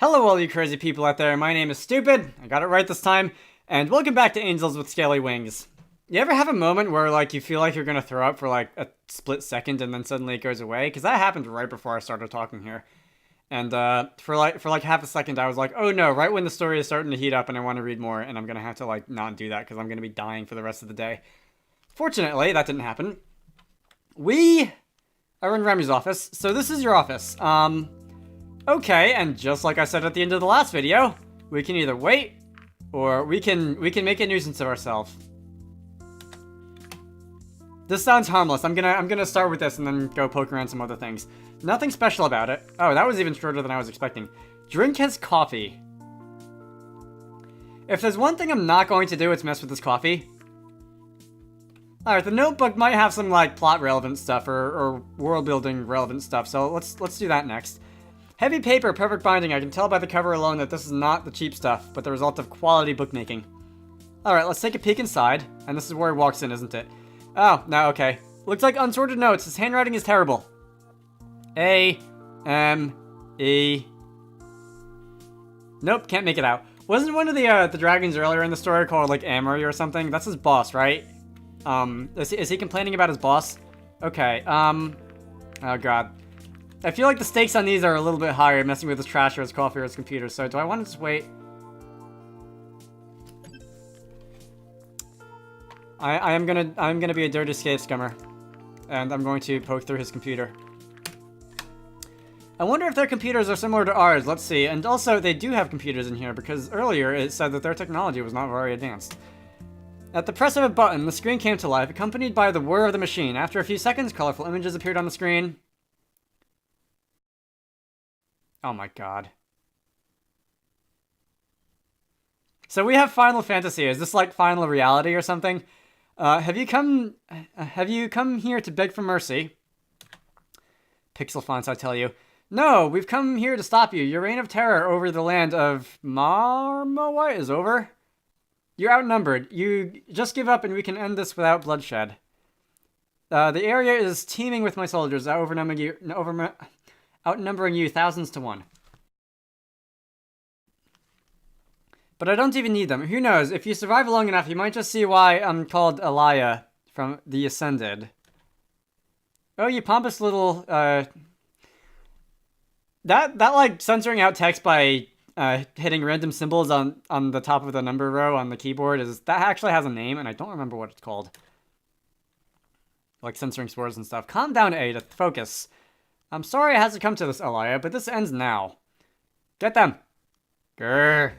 Hello all you crazy people out there, my name is Stupid, I got it right this time, and welcome back to Angels with Scaly Wings. You ever have a moment where you feel like you're gonna throw up for a split second and then suddenly it goes away? Because that happened right before I started talking here. And for half a second I was like, oh no, right when the story is starting to heat up and I want to read more, and I'm gonna have to not do that because I'm gonna be dying for the rest of the day. Fortunately, that didn't happen. We are in Remy's office, so this is your office. Okay, and just like I said at the end of the last video, we can either wait, or we can make a nuisance of ourselves. This sounds harmless. I'm gonna start with this and then go poke around some other things. Nothing special about it. Oh, that was even shorter than I was expecting. Drink his coffee. If there's one thing I'm not going to do, it's mess with this coffee. Alright, the notebook might have some plot relevant stuff or world building relevant stuff, so let's do that next. Heavy paper, perfect binding. I can tell by the cover alone that this is not the cheap stuff, but the result of quality bookmaking. Alright, let's take a peek inside. And this is where he walks in, isn't it? Oh, no, okay. Looks like unsorted notes. His handwriting is terrible. A, M, E. Nope, can't make it out. Wasn't one of the dragons earlier in the story called, Amory or something? That's his boss, right? Is he complaining about his boss? Okay, oh god. I feel like the stakes on these are a little bit higher, messing with his trash or his coffee or his computer, so do I want to just wait? I'm gonna be a dirty escape scummer. And I'm going to poke through his computer. I wonder if their computers are similar to ours, let's see. And also, they do have computers in here, because earlier it said that their technology was not very advanced. At the press of a button, the screen came to life, accompanied by the whir of the machine. After a few seconds, colorful images appeared on the screen. Oh my god. So we have Final Fantasy. Is this Final Reality or something? Have you come here to beg for mercy? Pixel fonts, I tell you. No, we've come here to stop you. Your reign of terror over the land of Marmowa is over. You're outnumbered. You just give up and we can end this without bloodshed. The area is teeming with my soldiers, outnumbering you thousands to one. But I don't even need them. Who knows? If you survive long enough, you might just see why I'm called Alaya from the Ascended. Oh, you pompous little, That censoring out text by, hitting random symbols on the top of the number row on the keyboard that actually has a name, and I don't remember what it's called. Censoring swords and stuff. Calm down, A, to focus. I'm sorry it has to come to this, Alaya, but this ends now. Get them! Grrr.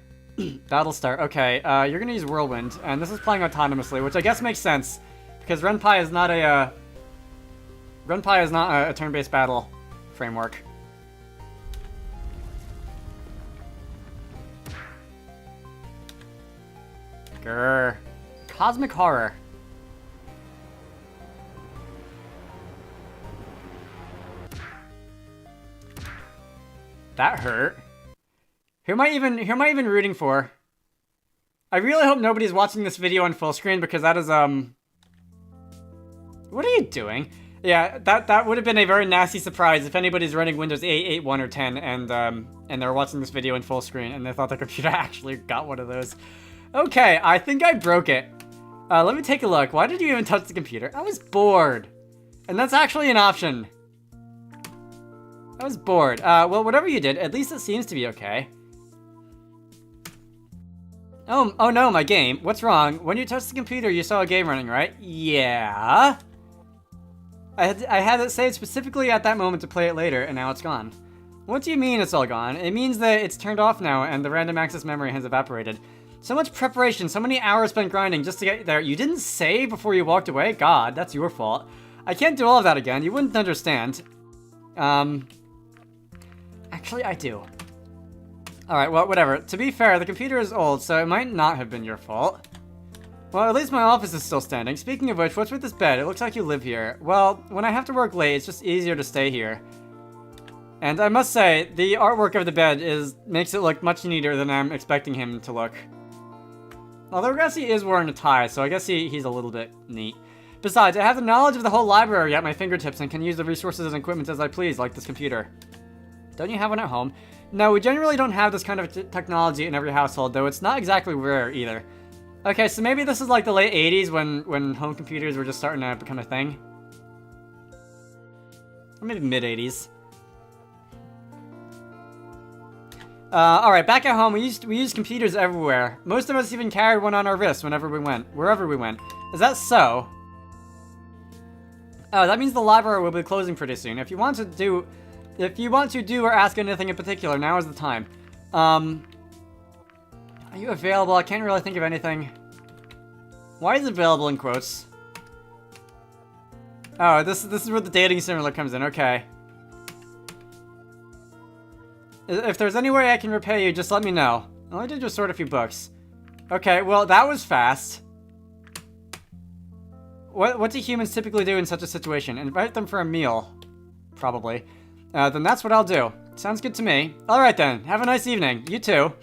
That'll start. Okay, you're gonna use Whirlwind, and this is playing autonomously, which I guess makes sense, because Ren'Py is not a turn-based battle framework. Grrr. Cosmic Horror. That hurt. Who am I even rooting for? I really hope nobody's watching this video on full screen because that is, What are you doing? Yeah, that would have been a very nasty surprise if anybody's running Windows 8, 8.1, or 10 and they're watching this video in full screen and they thought their computer actually got one of those. Okay, I think I broke it. Let me take a look. Why did you even touch the computer? I was bored. And that's actually an option. I was bored. Well, whatever you did, at least it seems to be okay. Oh no, my game. What's wrong? When you touched the computer, you saw a game running, right? Yeah. I had it saved specifically at that moment to play it later, and now it's gone. What do you mean it's all gone? It means that it's turned off now, and the random access memory has evaporated. So much preparation, so many hours spent grinding just to get there. You didn't save before you walked away? God, that's your fault. I can't do all of that again. You wouldn't understand. Actually, I do. Alright, well, whatever. To be fair, the computer is old, so it might not have been your fault. Well, at least my office is still standing. Speaking of which, what's with this bed? It looks like you live here. Well, when I have to work late, it's just easier to stay here. And I must say, the artwork of the bed makes it look much neater than I'm expecting him to look. Although I guess he is wearing a tie, so I guess he's a little bit neat. Besides, I have the knowledge of the whole library at my fingertips and can use the resources and equipment as I please, like this computer. Don't you have one at home? No, we generally don't have this kind of technology in every household, though it's not exactly rare either. Okay, so maybe this is like the late 80s when home computers were just starting to become a thing. Or maybe mid-80s. Alright, back at home, we used computers everywhere. Most of us even carried one on our wrists wherever we went. Is that so? Oh, that means the library will be closing pretty soon. If you want to do or ask anything in particular, now is the time. Are you available? I can't really think of anything. Why is available in quotes? Oh, this is where the dating simulator comes in. Okay. If there's any way I can repay you, just let me know. All I did was sort a few books. Okay, well, that was fast. What do humans typically do in such a situation? Invite them for a meal. Probably. Then that's what I'll do. Sounds good to me. Alright then, have a nice evening. You too.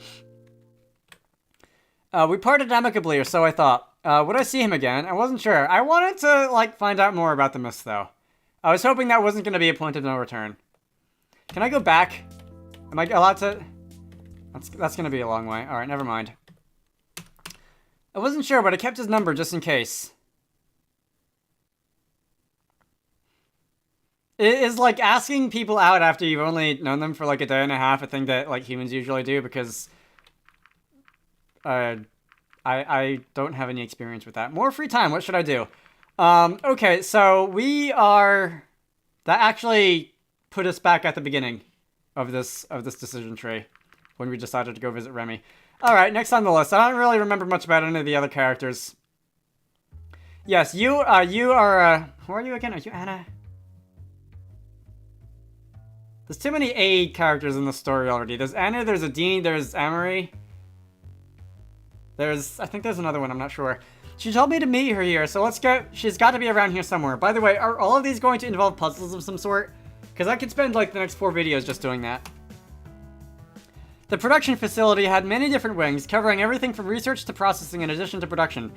We parted amicably, or so I thought. Would I see him again? I wasn't sure. I wanted to, like, find out more about the myths, though. I was hoping that wasn't going to be a point of no return. Can I go back? Am I allowed to? That's going to be a long way. Alright, never mind. I wasn't sure, but I kept his number just in case. Is, like, asking people out after you've only known them for, like, a day and a half a thing that, like, humans usually do, because I don't have any experience with that. More free time, what should I do? Okay, so that actually put us back at the beginning of this decision tree when we decided to go visit Remy. Alright, next on the list. I don't really remember much about any of the other characters. Yes, you are, who are you again? Are you Anna? There's too many A characters in the story already. There's Anna, there's Adine, there's Amory. I think there's another one, I'm not sure. She told me to meet her here, so let's go. She's got to be around here somewhere. By the way, are all of these going to involve puzzles of some sort? Because I could spend, like, the next 4 videos just doing that. The production facility had many different wings, covering everything from research to processing in addition to production.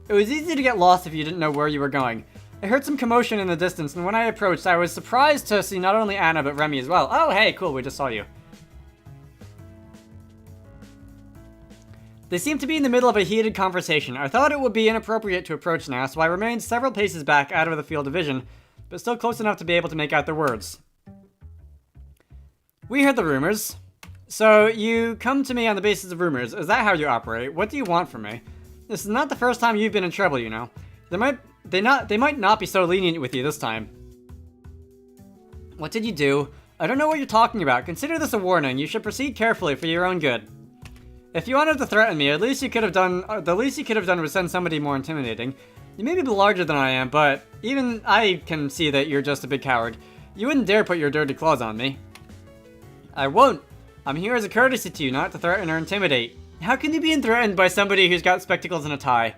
It was easy to get lost if you didn't know where you were going. I heard some commotion in the distance, and when I approached, I was surprised to see not only Anna, but Remy as well. Oh, hey, cool, we just saw you. They seemed to be in the middle of a heated conversation. I thought it would be inappropriate to approach now, so I remained several paces back out of the field of vision, but still close enough to be able to make out their words. We heard the rumors. So, you come to me on the basis of rumors. Is that how you operate? What do you want from me? This is not the first time you've been in trouble, you know. They might not be so lenient with you this time. What did you do? I don't know what you're talking about. Consider this a warning. You should proceed carefully for your own good. If you wanted to threaten me, the least you could have done was send somebody more intimidating. You may be larger than I am, but even I can see that you're just a big coward. You wouldn't dare put your dirty claws on me. I won't. I'm here as a courtesy to you, not to threaten or intimidate. How can you be threatened by somebody who's got spectacles and a tie?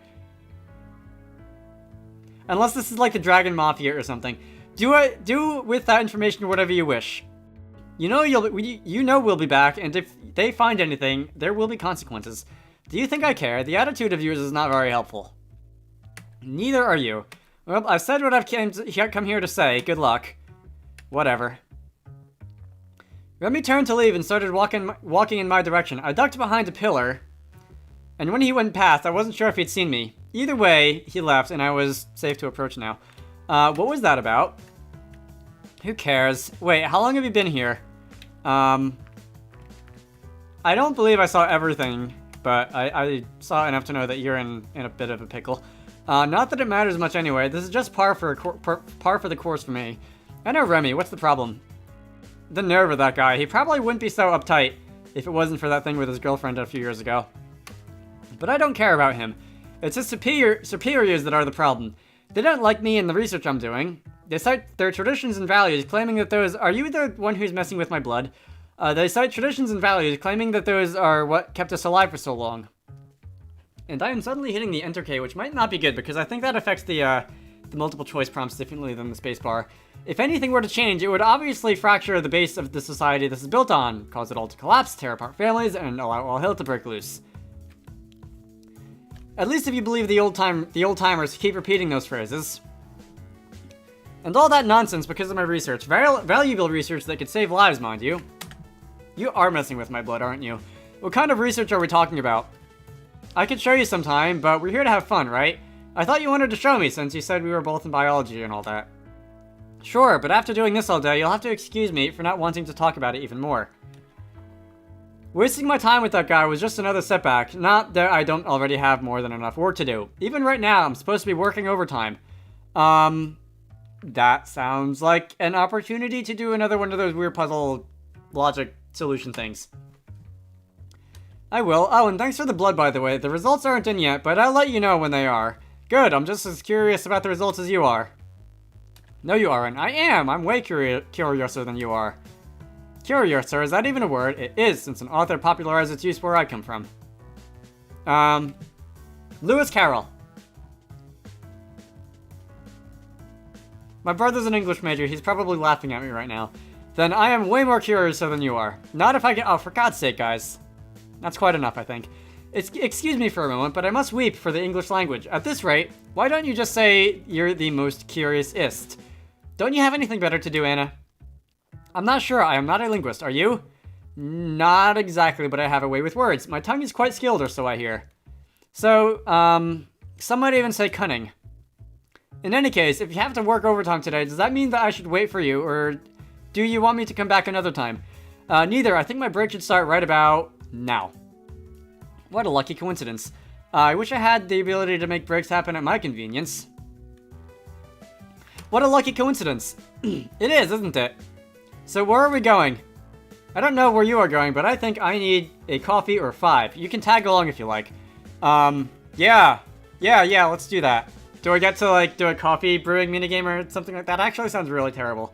Unless this is like the Dragon Mafia or something. Do with that information whatever you wish. You know we'll be back, and if they find anything, there will be consequences. Do you think I care? The attitude of yours is not very helpful. Neither are you. Well, I've said what I've come here to say. Good luck. Whatever. Remy turned to leave and started walking in my direction. I ducked behind a pillar, and when he went past, I wasn't sure if he'd seen me. Either way, he left, and I was safe to approach now. What was that about? Who cares? Wait, how long have you been here? I don't believe I saw everything, but I saw enough to know that you're in a bit of a pickle. Not that it matters much anyway. This is just par for the course for me. I know Remy. What's the problem? The nerve of that guy. He probably wouldn't be so uptight if it wasn't for that thing with his girlfriend a few years ago. But I don't care about him. It's his superiors that are the problem. They don't like me and the research I'm doing. They cite their traditions and values, claiming that those... Are you the one who's messing with my blood? They cite traditions and values, claiming that those are what kept us alive for so long. And I am suddenly hitting the Enter key, which might not be good, because I think that affects the multiple choice prompts differently than the spacebar. If anything were to change, it would obviously fracture the base of the society this is built on, cause it all to collapse, tear apart families, and allow all hell to break loose. At least if you believe the old-timers keep repeating those phrases. And all that nonsense because of my research. Valuable research that could save lives, mind you. You are messing with my blood, aren't you? What kind of research are we talking about? I could show you sometime, but we're here to have fun, right? I thought you wanted to show me since you said we were both in biology and all that. Sure, but after doing this all day, you'll have to excuse me for not wanting to talk about it even more. Wasting my time with that guy was just another setback, not that I don't already have more than enough work to do. Even right now, I'm supposed to be working overtime. That sounds like an opportunity to do another one of those weird puzzle logic solution things. I will. Oh, and thanks for the blood, by the way. The results aren't in yet, but I'll let you know when they are. Good, I'm just as curious about the results as you are. No, you aren't. I am. I'm way curiouser than you are. Curiouser, is that even a word? It is, since an author popularized its use where I come from. Lewis Carroll. My brother's an English major. He's probably laughing at me right now. Then I am way more curiouser than you are. Not if I can— oh, for God's sake, guys. That's quite enough, I think. Excuse me for a moment, but I must weep for the English language. At this rate, why don't you just say you're the most curious-ist? Don't you have anything better to do, Anna? I'm not sure. I am not a linguist. Are you? Not exactly, but I have a way with words. My tongue is quite skilled, or so I hear. So, some might even say cunning. In any case, if you have to work overtime today, does that mean that I should wait for you, or do you want me to come back another time? Neither. I think my break should start right about now. What a lucky coincidence. I wish I had the ability to make breaks happen at my convenience. What a lucky coincidence. It is, isn't it? So where are we going? I don't know where you are going, but I think I need a coffee or 5. You can tag along if you like. Yeah, let's do that. Do I get to, like, do a coffee brewing minigame or something like that? Actually sounds really terrible.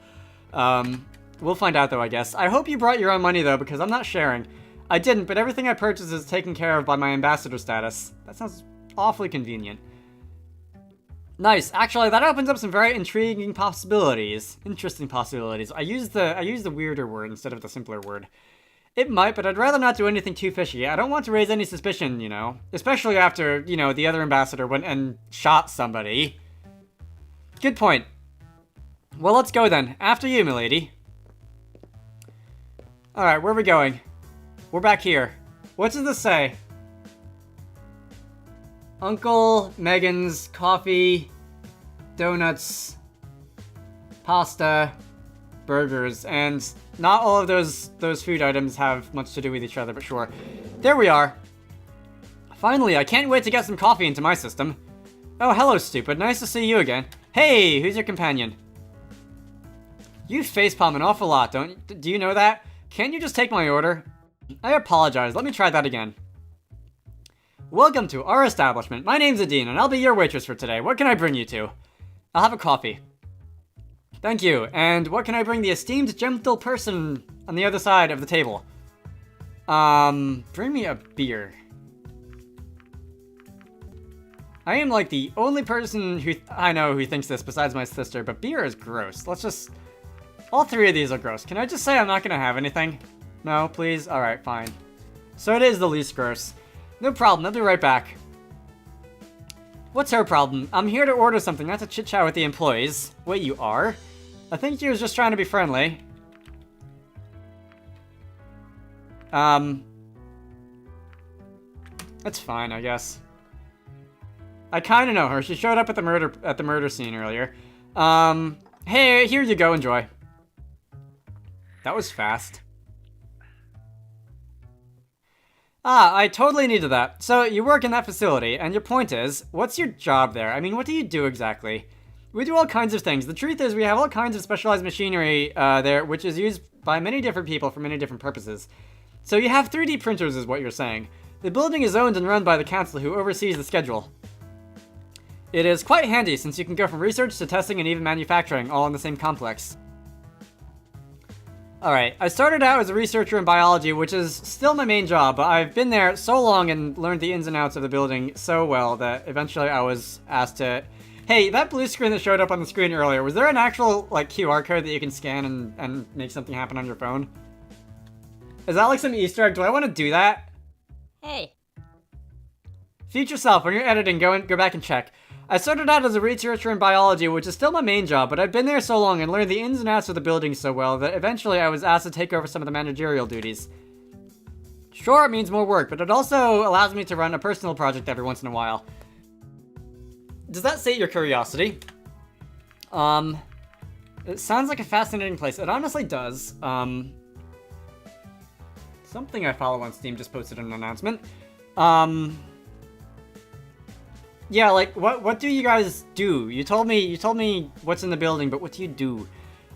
We'll find out, though, I guess. I hope you brought your own money, though, because I'm not sharing. I didn't, but everything I purchased is taken care of by my ambassador status. That sounds awfully convenient. Nice. Actually, that opens up some very intriguing possibilities. Interesting possibilities. I use the weirder word instead of the simpler word. It might, but I'd rather not do anything too fishy. I don't want to raise any suspicion, you know. Especially after, you know, the other ambassador went and shot somebody. Good point. Well, let's go then. After you, milady. Alright, where are we going? We're back here. What does this say? Uncle Megan's coffee, donuts, pasta, burgers, and not all of those food items have much to do with each other, but sure. There we are. Finally, I can't wait to get some coffee into my system. Oh, hello, stupid. Nice to see you again. Hey, who's your companion? You facepalm an awful lot, do you know that? Can't you just take my order? I apologize. Let me try that again. Welcome to our establishment. My name's Adine, and I'll be your waitress for today. What can I bring you to? I'll have a coffee. Thank you. And what can I bring the esteemed, gentle person on the other side of the table? Bring me a beer. I am like the only person who I know who thinks this besides my sister, but beer is gross. Let's just... all 3 of these are gross. Can I just say I'm not gonna have anything? No, please? Alright, fine. So it is the least gross. No problem, I'll be right back. What's her problem? I'm here to order something, not to chit-chat with the employees. Wait, you are? I think you was just trying to be friendly. That's fine, I guess. I kinda know her. She showed up at the murder scene earlier. Hey, here you go, enjoy. That was fast. Ah, I totally needed that. So, you work in that facility, and your point is, what's your job there? I mean, what do you do exactly? We do all kinds of things. The truth is, we have all kinds of specialized machinery there, which is used by many different people for many different purposes. So you have 3D printers is what you're saying. The building is owned and run by the council who oversees the schedule. It is quite handy since you can go from research to testing and even manufacturing all in the same complex. Alright, I started out as a researcher in biology, which is still my main job, but I've been there so long and learned the ins and outs of the building so well that eventually I was asked to... Hey, that blue screen that showed up on the screen earlier, was there an actual, like, QR code that you can scan and make something happen on your phone? Is that like some Easter egg? Do I want to do that? Hey. Future self, when you're editing, go back and check. I started out as a researcher in biology, which is still my main job, but I've been there so long and learned the ins and outs of the building so well that eventually I was asked to take over some of the managerial duties. Sure, it means more work, but it also allows me to run a personal project every once in a while. Does that sate your curiosity? It sounds like a fascinating place. It honestly does. Something I follow on Steam just posted an announcement. Yeah, like, what do you guys do? You told me what's in the building, but what do you do?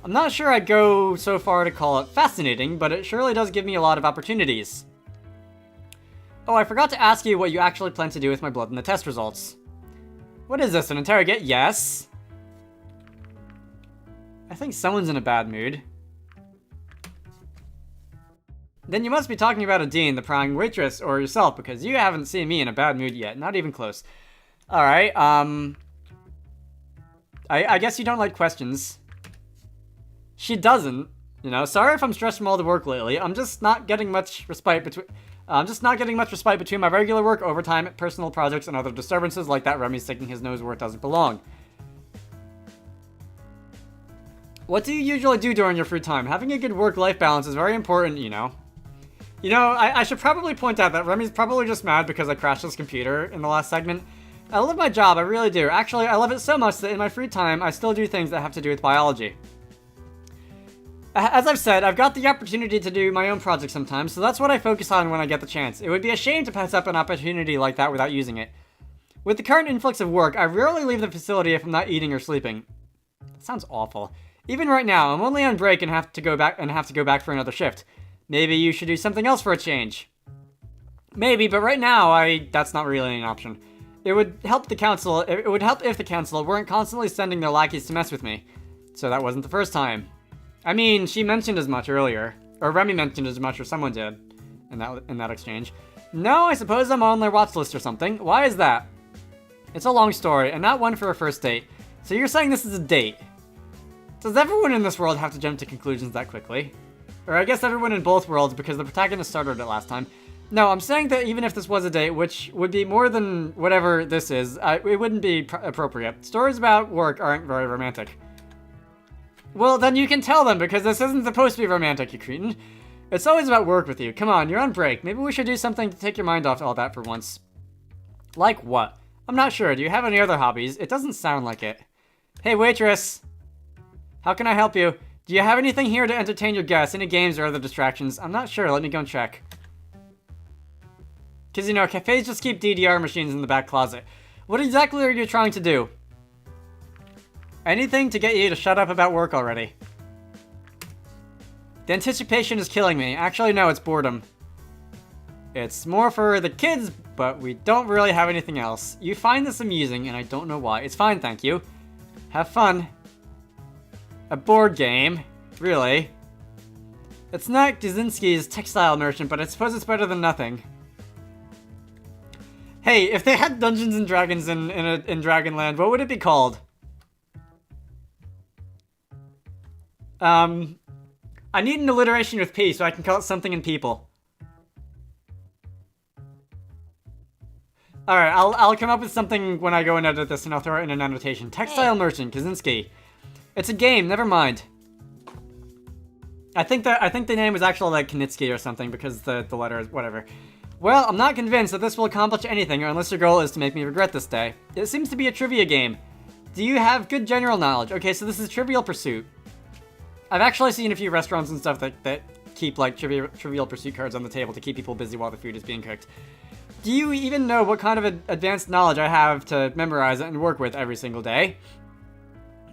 I'm not sure I'd go so far to call it fascinating, but it surely does give me a lot of opportunities. Oh, I forgot to ask you what you actually plan to do with my blood in the test results. What is this, an interrogate? Yes. I think someone's in a bad mood. Then you must be talking about Adine, the prying waitress, or yourself, because you haven't seen me in a bad mood yet. Not even close. Alright, I guess you don't like questions. She doesn't, you know. Sorry if I'm stressed from all the work lately. I'm just not getting much respite between my regular work, overtime, personal projects, and other disturbances like that Remy's sticking his nose where it doesn't belong. What do you usually do during your free time? Having a good work-life balance is very important, you know. You know, I should probably point out that Remy's probably just mad because I crashed his computer in the last segment. I love my job, I really do. Actually, I love it so much that in my free time, I still do things that have to do with biology. As I've said, I've got the opportunity to do my own projects sometimes, so that's what I focus on when I get the chance. It would be a shame to pass up an opportunity like that without using it. With the current influx of work, I rarely leave the facility if I'm not eating or sleeping. That sounds awful. Even right now, I'm only on break and have to go back for another shift. Maybe you should do something else for a change. Maybe, but right now, that's not really an option. It would help if the council weren't constantly sending their lackeys to mess with me. So that wasn't the first time. I mean, she mentioned as much earlier. Or Remy mentioned as much, or someone did. In that exchange. No, I suppose I'm on their watch list or something. Why is that? It's a long story, and not one for a first date. So you're saying this is a date. Does everyone in this world have to jump to conclusions that quickly? Or I guess everyone in both worlds, because the protagonist started it last time. No, I'm saying that even if this was a date, which would be more than whatever this is, it wouldn't be appropriate. Stories about work aren't very romantic. Well, then you can tell them, because this isn't supposed to be romantic, you cretin. It's always about work with you. Come on, you're on break. Maybe we should do something to take your mind off all that for once. Like what? I'm not sure. Do you have any other hobbies? It doesn't sound like it. Hey, waitress! How can I help you? Do you have anything here to entertain your guests? Any games or other distractions? I'm not sure. Let me go and check. Because, you know, cafes just keep DDR machines in the back closet. What exactly are you trying to do? Anything to get you to shut up about work already. The anticipation is killing me. Actually, no, it's boredom. It's more for the kids, but we don't really have anything else. You find this amusing, and I don't know why. It's fine, thank you. Have fun. A board game? Really? It's not Kaczynski's textile merchant, but I suppose it's better than nothing. Hey, if they had Dungeons and Dragons in Dragonland, what would it be called? I need an alliteration with P so I can call it something in people. Alright, I'll come up with something when I go and edit this, and I'll throw it in an annotation. Textile Merchant, Kaczynski. It's a game, never mind. I think the name was actually like Knitsky or something, because the letter is whatever. Well, I'm not convinced that this will accomplish anything, unless your goal is to make me regret this day. It seems to be a trivia game. Do you have good general knowledge? Okay, so this is Trivial Pursuit. I've actually seen a few restaurants and stuff that keep, like, Trivial Pursuit cards on the table to keep people busy while the food is being cooked. Do you even know what kind of advanced knowledge I have to memorize and work with every single day?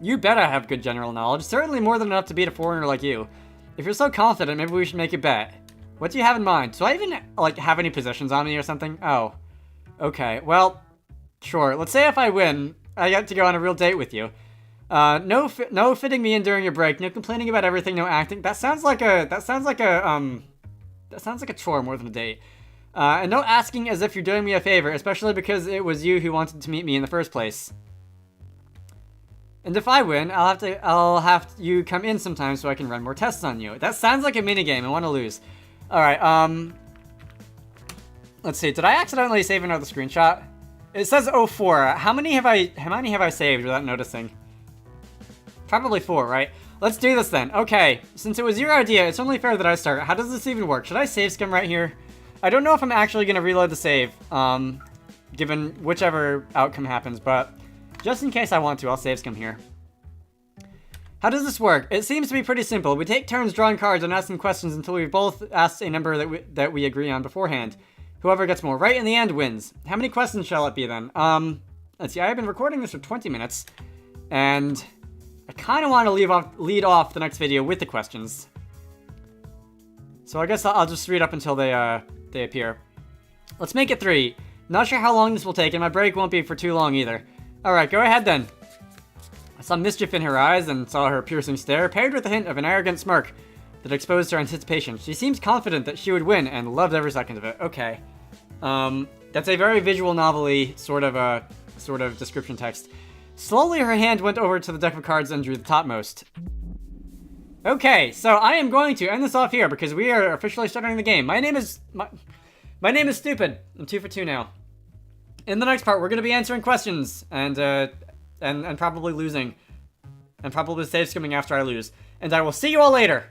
You bet I have good general knowledge, certainly more than enough to beat a foreigner like you. If you're so confident, maybe we should make a bet. What do you have in mind? Do I even, like, have any possessions on me or something? Oh. Okay, well, sure. Let's say if I win, I get to go on a real date with you. No fitting me in during your break, no complaining about everything, no acting. That sounds like a chore more than a date. And no asking as if you're doing me a favor, especially because it was you who wanted to meet me in the first place. And if I win, I'll have you come in sometime so I can run more tests on you. That sounds like a minigame. I want to lose. Alright, let's see. Did I accidentally save another screenshot? It says 04. How many have I saved without noticing? Probably 4, right? Let's do this then. Okay, since it was your idea, it's only fair that I start. How does this even work? Should I save scum right here? I don't know if I'm actually going to reload the save, given whichever outcome happens, but just in case I want to, I'll save scum here. How does this work? It seems to be pretty simple. We take turns drawing cards and asking questions until we've both asked a number that we agree on beforehand. Whoever gets more right in the end wins. How many questions shall it be then? Let's see, I've been recording this for 20 minutes, and I kind of want to lead off the next video with the questions. So I guess I'll just read up until they appear. Let's make it 3. Not sure how long this will take, and my break won't be for too long either. Alright, go ahead then. I saw mischief in her eyes and saw her piercing stare, paired with a hint of an arrogant smirk that exposed her anticipation. She seems confident that she would win and loved every second of it. Okay. That's a very visual novel-y sort of description text. Slowly her hand went over to the deck of cards and drew the topmost. Okay, so I am going to end this off here because we are officially starting the game. My name is Stupid. I'm 2 for 2 now. In the next part, we're going to be answering questions and probably losing. And probably save skimming after I lose. And I will see you all later.